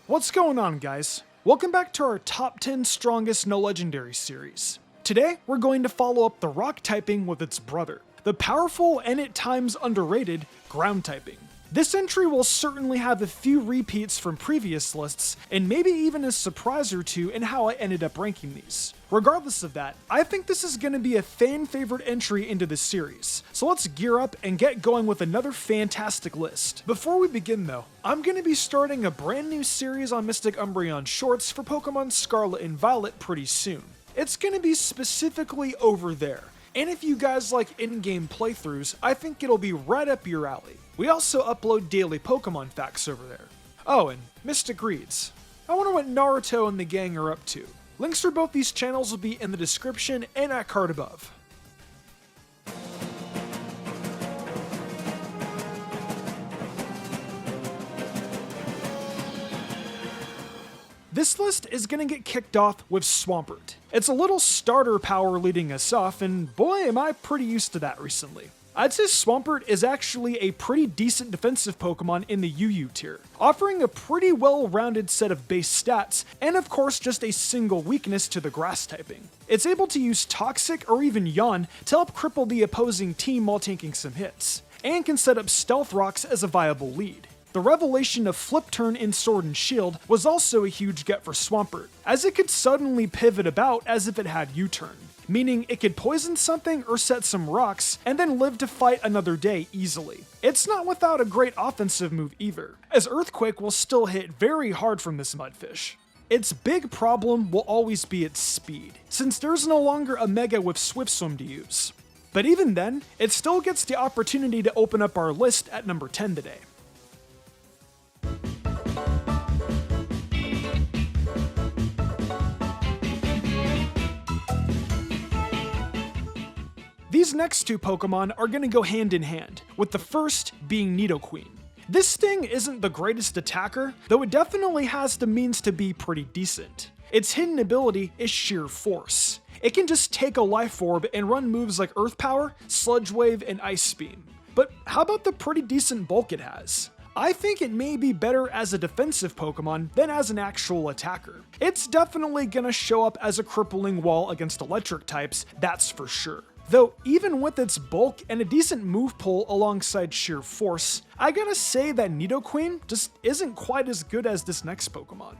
What's going on, guys? Welcome back to our top 10 strongest no legendary series. Today, we're going to follow up the rock typing with its brother, the powerful and at times underrated ground typing. This entry will certainly have a few repeats from previous lists, and maybe even a surprise or two in how I ended up ranking these. Regardless of that, I think this is going to be a fan favorite entry into the series, so let's gear up and get going with another fantastic list. Before we begin though, I'm going to be starting a brand new series on Mystic Umbreon shorts for Pokemon Scarlet and Violet pretty soon. It's going to be specifically over there. And if you guys like in-game playthroughs, I think it'll be right up your alley. We also upload daily Pokemon facts over there. Oh, and Mystic Reads. I wonder what Naruto and the gang are up to. Links for both these channels will be in the description and at card above. This list is going to get kicked off with Swampert. It's a little starter power leading us off, and boy am I pretty used to that recently. I'd say Swampert is actually a pretty decent defensive Pokemon in the UU tier, offering a pretty well-rounded set of base stats, and of course just a single weakness to the grass typing. It's able to use Toxic or even Yawn to help cripple the opposing team while taking some hits, and can set up Stealth Rocks as a viable lead. The revelation of Flip Turn in Sword and Shield was also a huge get for Swampert, as it could suddenly pivot about as if it had U-turn, meaning it could poison something or set some rocks and then live to fight another day easily. It's not without a great offensive move either, as Earthquake will still hit very hard from this mudfish. Its big problem will always be its speed, since there's no longer a Mega with Swift Swim to use. But even then, it still gets the opportunity to open up our list at number 10 today. These next two Pokemon are going to go hand in hand, with the first being Nidoqueen. This thing isn't the greatest attacker, though it definitely has the means to be pretty decent. Its hidden ability is Sheer Force. It can just take a Life Orb and run moves like Earth Power, Sludge Wave, and Ice Beam. But how about the pretty decent bulk it has? I think it may be better as a defensive Pokemon than as an actual attacker. It's definitely gonna show up as a crippling wall against electric types, that's for sure. Though, even with its bulk and a decent move pool alongside Sheer Force, I gotta say that Nidoqueen just isn't quite as good as this next Pokemon.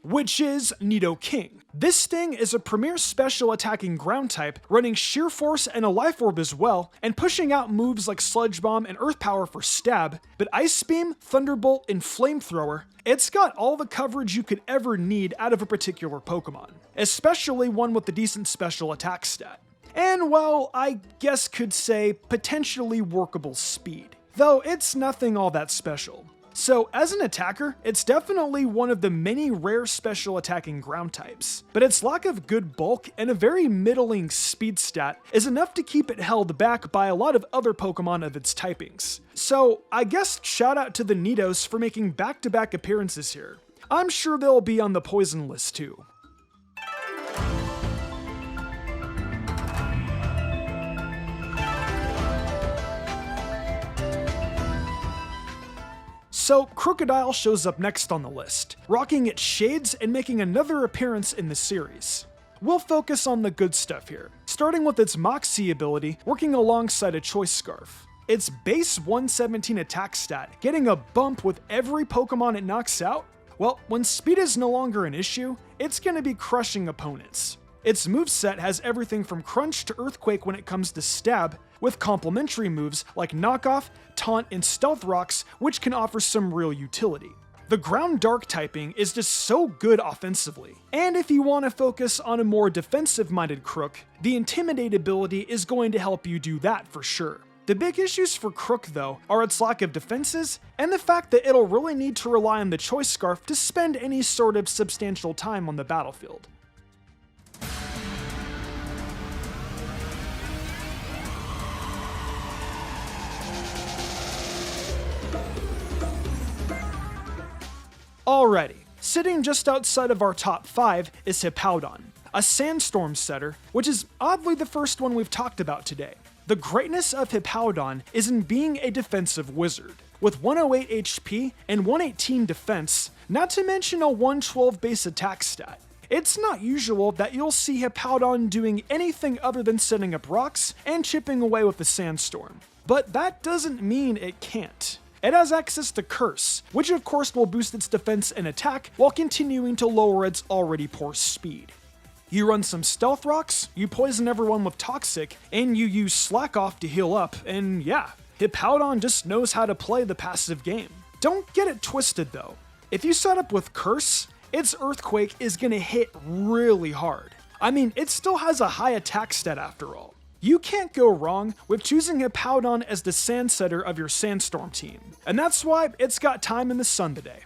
Which is Nidoking. This thing is a premier special attacking ground type, running Sheer Force and a Life Orb as well, and pushing out moves like Sludge Bomb and Earth Power for stab, but Ice Beam, Thunderbolt, and Flamethrower, it's got all the coverage you could ever need out of a particular Pokemon, especially one with a decent special attack stat. And well, I guess could say potentially workable speed, though it's nothing all that special. So as an attacker, it's definitely one of the many rare special attacking ground types, but its lack of good bulk and a very middling speed stat is enough to keep it held back by a lot of other Pokemon of its typings. So I guess shout out to the Nidos for making back-to-back appearances here. I'm sure they'll be on the poison list too. So Krookodile shows up next on the list, rocking its shades and making another appearance in the series. We'll focus on the good stuff here, starting with its Moxie ability working alongside a Choice Scarf. Its base 117 attack stat getting a bump with every Pokemon it knocks out? Well, when speed is no longer an issue, it's going to be crushing opponents. Its moveset has everything from Crunch to Earthquake when it comes to stab, with complementary moves like Knockoff, Taunt, and Stealth Rocks, which can offer some real utility. The ground dark typing is just so good offensively, and if you want to focus on a more defensive-minded Crook, the Intimidate ability is going to help you do that for sure. The big issues for Crook though are its lack of defenses, and the fact that it'll really need to rely on the Choice Scarf to spend any sort of substantial time on the battlefield. Alrighty, sitting just outside of our top 5 is Hippowdon. a Sandstorm setter, which is oddly the first one we've talked about today. The greatness of Hippowdon is in being a defensive wizard. With 108 HP and 118 defense, not to mention a 112 base attack stat. It's not usual that you'll see Hippowdon doing anything other than setting up rocks and chipping away with the Sandstorm. But that doesn't mean it can't. It has access to Curse, which of course will boost its defense and attack while continuing to lower its already poor speed. You run some Stealth Rocks, you poison everyone with Toxic, and you use Slack Off to heal up, and yeah, Hippowdon just knows how to play the passive game. Don't get it twisted though. If you set up with Curse, its Earthquake is gonna hit really hard. I mean, it still has a high attack stat after all. You can't go wrong with choosing Hippowdon as the sand setter of your Sandstorm team, and that's why it's got time in the sun today.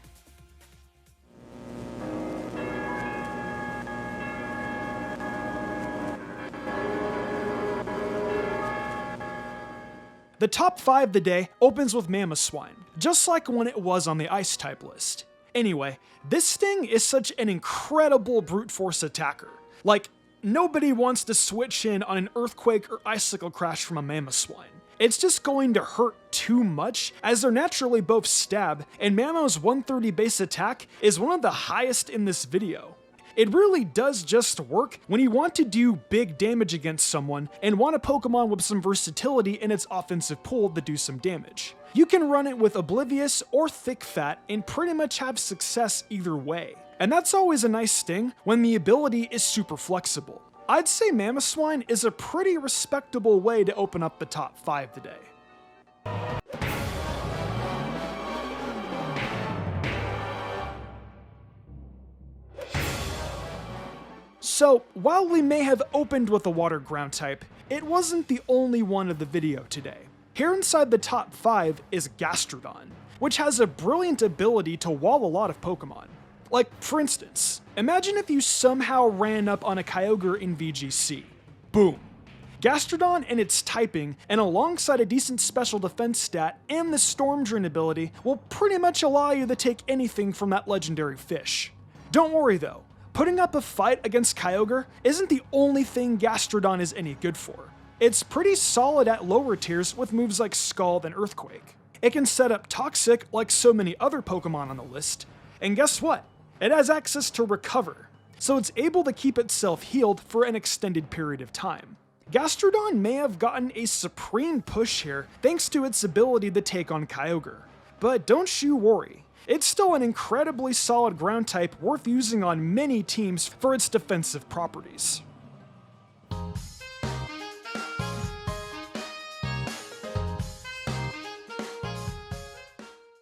The top 5 today opens with Mamoswine, just like when it was on the Ice type list. Anyway, this thing is such an incredible brute force attacker. Like, nobody wants to switch in on an Earthquake or Icicle Crash from a Mamoswine. It's just going to hurt too much, as they're naturally both stab, and Mamo's 130 base attack is one of the highest in this video. It really does just work when you want to do big damage against someone and want a Pokemon with some versatility in its offensive pool to do some damage. You can run it with Oblivious or Thick Fat and pretty much have success either way. And that's always a nice thing when the ability is super flexible. I'd say Mamoswine is a pretty respectable way to open up the top 5 today. So, while we may have opened with a water ground type, it wasn't the only one of the video today. Here inside the top 5 is Gastrodon, which has a brilliant ability to wall a lot of Pokemon. Like, for instance, imagine if you somehow ran up on a Kyogre in VGC. Boom. Gastrodon and its typing, and alongside a decent special defense stat and the Storm Drain ability, will pretty much allow you to take anything from that legendary fish. Don't worry though. Putting up a fight against Kyogre isn't the only thing Gastrodon is any good for. It's pretty solid at lower tiers with moves like Scald and Earthquake. It can set up Toxic like so many other Pokemon on the list, and guess what? It has access to Recover, so it's able to keep itself healed for an extended period of time. Gastrodon may have gotten a supreme push here thanks to its ability to take on Kyogre, but don't you worry. It's still an incredibly solid ground type worth using on many teams for its defensive properties.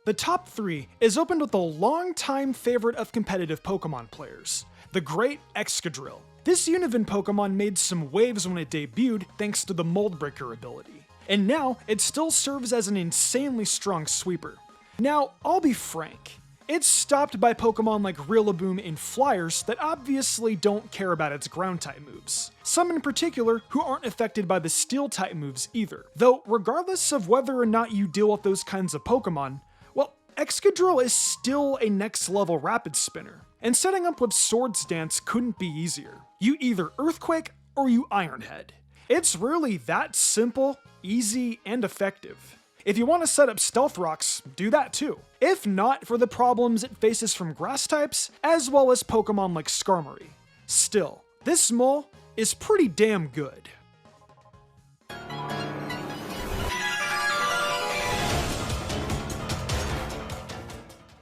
The top 3 is opened with a longtime favorite of competitive Pokemon players, the great Excadrill. This Univin Pokemon made some waves when it debuted thanks to the Mold Breaker ability, and now it still serves as an insanely strong sweeper. Now, I'll be frank, it's stopped by Pokemon like Rillaboom and Flyers that obviously don't care about its ground-type moves. Some in particular who aren't affected by the Steel-type moves either. Though, regardless of whether or not you deal with those kinds of Pokemon, well, Excadrill is still a next-level Rapid Spinner, and setting up with Swords Dance couldn't be easier. You either Earthquake or you Iron Head. It's really that simple, easy, and effective. If you want to set up Stealth Rocks, do that too. If not for the problems it faces from Grass types, as well as Pokemon like Skarmory. Still, this mole is pretty damn good.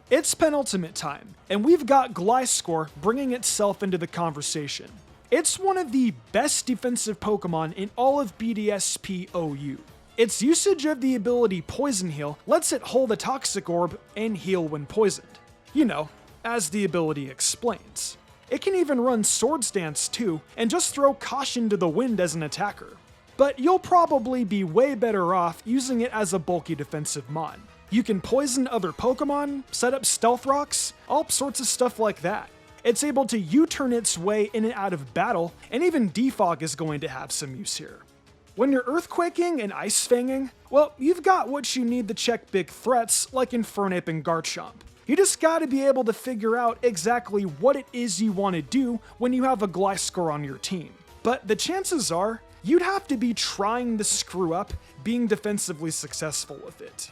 It's penultimate time, and we've got Gliscor bringing itself into the conversation. It's one of the best defensive Pokemon in all of BDSP-OU. Its usage of the ability Poison Heal lets it hold a Toxic Orb and heal when poisoned. You know, as the ability explains. It can even run Swords Dance too, and just throw Caution to the Wind as an attacker. But you'll probably be way better off using it as a bulky defensive mon. You can poison other Pokemon, set up Stealth Rocks, all sorts of stuff like that. It's able to U-turn its way in and out of battle, and even Defog is going to have some use here. When you're Earthquaking and Ice Fanging, well, you've got what you need to check big threats like Infernape and Garchomp. You just gotta be able to figure out exactly what it is you want to do when you have a Gliscor on your team. But the chances are, you'd have to be trying to screw up being defensively successful with it.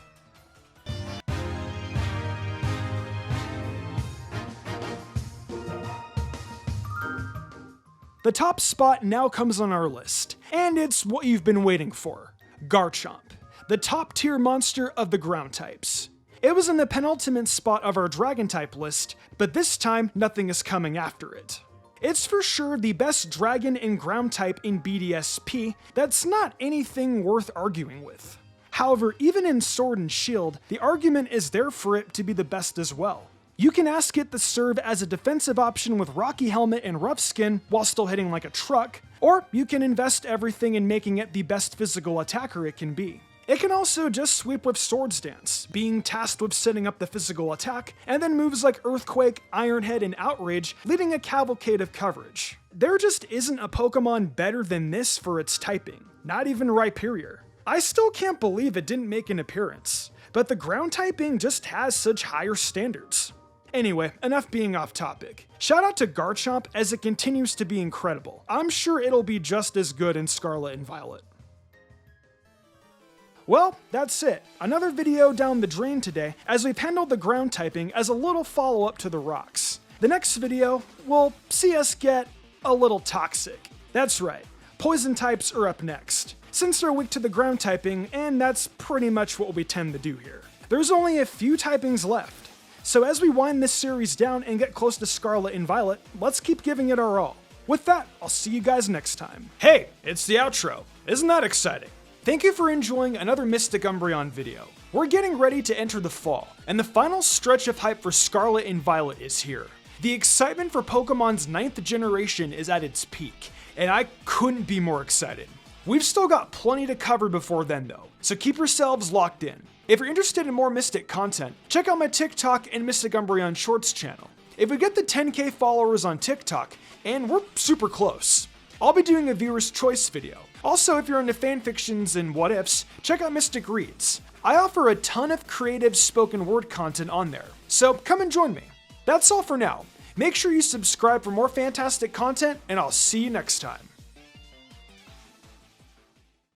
The top spot now comes on our list, and it's what you've been waiting for. Garchomp, the top tier monster of the ground types. It was in the penultimate spot of our dragon type list, but this time nothing is coming after it. It's for sure the best dragon and ground type in BDSP, that's not anything worth arguing with. However, even in Sword and Shield, the argument is there for it to be the best as well. You can ask it to serve as a defensive option with Rocky Helmet and Rough Skin while still hitting like a truck, or you can invest everything in making it the best physical attacker it can be. It can also just sweep with Swords Dance, being tasked with setting up the physical attack, and then moves like Earthquake, Iron Head, and Outrage, leading a cavalcade of coverage. There just isn't a Pokemon better than this for its typing, not even Rhyperior. I still can't believe it didn't make an appearance, but the ground typing just has such higher standards. Anyway, enough being off topic. Shout out to Garchomp as it continues to be incredible. I'm sure it'll be just as good in Scarlet and Violet. Well, that's it. Another video down the drain today as we've handled the ground typing as a little follow-up to the rocks. The next video will see us get a little toxic. That's right, poison types are up next, since they're weak to the ground typing, and that's pretty much what we tend to do here. There's only a few typings left. So as we wind this series down and get close to Scarlet and Violet, let's keep giving it our all. With that, I'll see you guys next time. Hey, it's the outro. Isn't that exciting? Thank you for enjoying another Mystic Umbreon video. We're getting ready to enter the fall, and the final stretch of hype for Scarlet and Violet is here. The excitement for Pokemon's 9th generation is at its peak, and I couldn't be more excited. We've still got plenty to cover before then though, so keep yourselves locked in. If you're interested in more Mystic content, check out my TikTok and Mystic Umbreon Shorts channel. If we get the 10K followers on TikTok, and we're super close, I'll be doing a viewer's choice video. Also, if you're into fanfictions and what ifs, check out Mystic Reads. I offer a ton of creative spoken word content on there, so come and join me. That's all for now. Make sure you subscribe for more fantastic content, and I'll see you next time.